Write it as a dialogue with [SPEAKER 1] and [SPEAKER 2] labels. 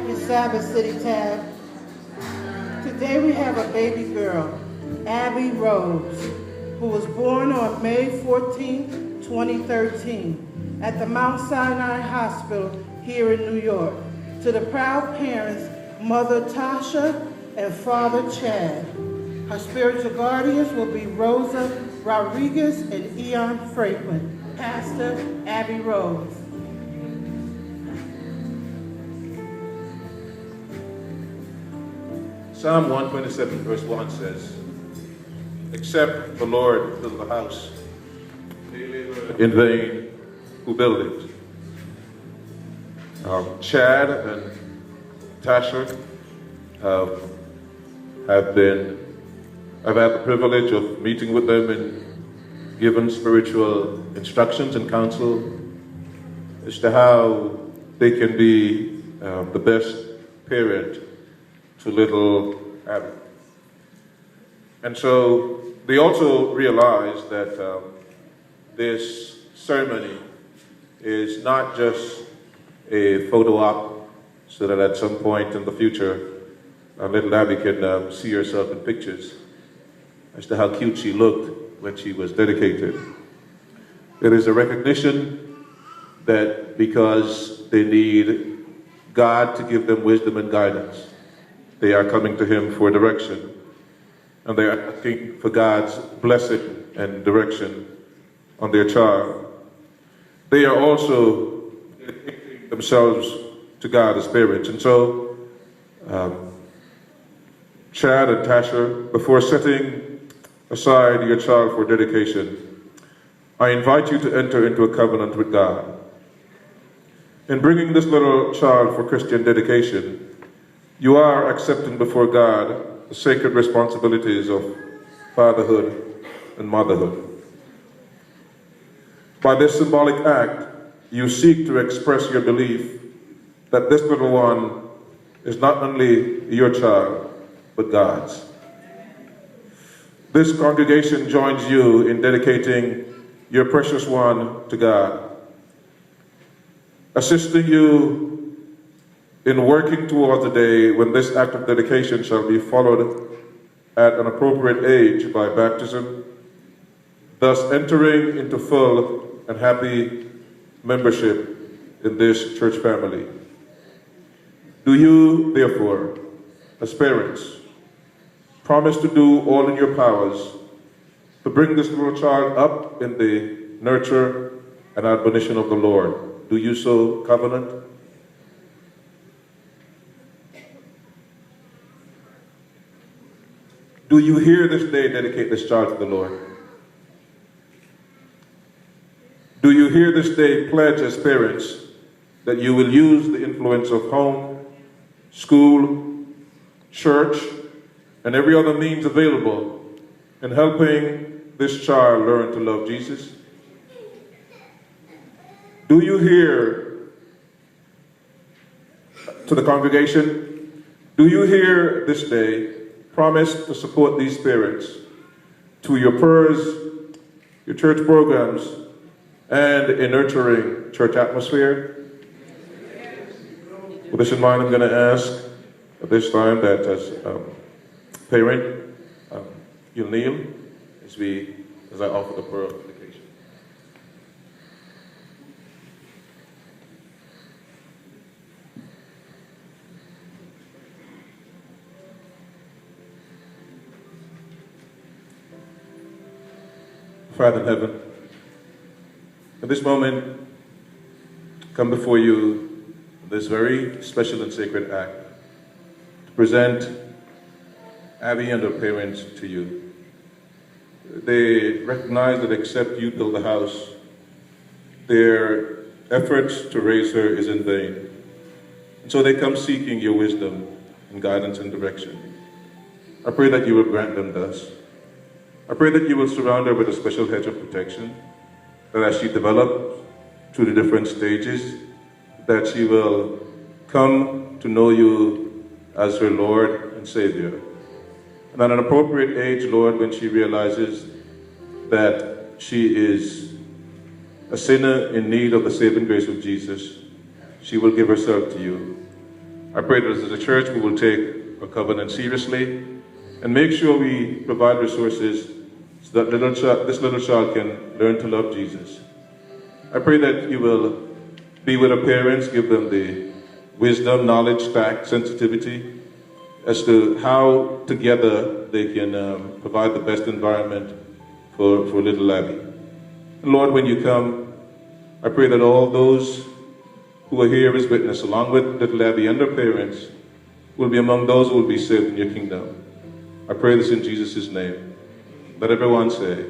[SPEAKER 1] in Sabbath City Tab. Today we have a baby girl, Abby Rose, who was born on May 14, 2013, at the Mount Sinai Hospital here in New York, to the proud parents, Mother Tasha and Father Chad. Her spiritual guardians will be Rosa Rodriguez and Eon Franklin. Pastor Abby Rose.
[SPEAKER 2] Psalm 127 verse 1 says, "Except the Lord build the house, they labor in vain who build it." Chad and Tasha I've had the privilege of meeting with them and given spiritual instructions and counsel as to how they can be the best parent to little Abby. And so they also realized that this ceremony is not just a photo op so that at some point in the future little Abby can see herself in pictures as to how cute she looked when she was dedicated. It is a recognition that because they need God to give them wisdom and guidance, they are coming to Him for direction, and they are asking for God's blessing and direction on their child. They are also dedicating themselves to God as parents. And so, Chad and Tasha, before setting aside your child for dedication, I invite you to enter into a covenant with God. In bringing this little child for Christian dedication, you are accepting before God the sacred responsibilities of fatherhood and motherhood. By this symbolic act, you seek to express your belief that this little one is not only your child, but God's. This congregation joins you in dedicating your precious one to God, assisting you in working towards the day when this act of dedication shall be followed at an appropriate age by baptism, thus entering into full and happy membership in this church family. Do you, therefore, as parents, promise to do all in your powers to bring this little child up in the nurture and admonition of the Lord? Do you so covenant? Do you here this day dedicate this child to the Lord? Do you here this day pledge as parents that you will use the influence of home, school, church, and every other means available in helping this child learn to love Jesus? Do you hear to the congregation, do you hear this day promise to support these parents to your prayers, your church programs, and a nurturing church atmosphere? With this in mind, I'm going to ask at this time that as parent, you'll kneel as I offer the prayer of dedication. Father in heaven, at this moment, come before you this very special and sacred act to present Abby and her parents to you. They recognize that except you build the house, their efforts to raise her is in vain. And so they come seeking your wisdom and guidance and direction. I pray that you will grant them thus. I pray that you will surround her with a special hedge of protection, that as she develops through the different stages, that she will come to know you as her Lord and Savior. And at an appropriate age, Lord, when she realizes that she is a sinner in need of the saving grace of Jesus, she will give herself to you. I pray that as a church we will take our covenant seriously and make sure we provide resources so that this little child can learn to love Jesus. I pray that you will be with our parents, give them the wisdom, knowledge, tact, sensitivity as to how together they can provide the best environment for little Abby. And Lord, when you come, I pray that all those who are here as witness, along with little Abby and her parents, will be among those who will be saved in your kingdom. I pray this in Jesus' name. Let everyone say,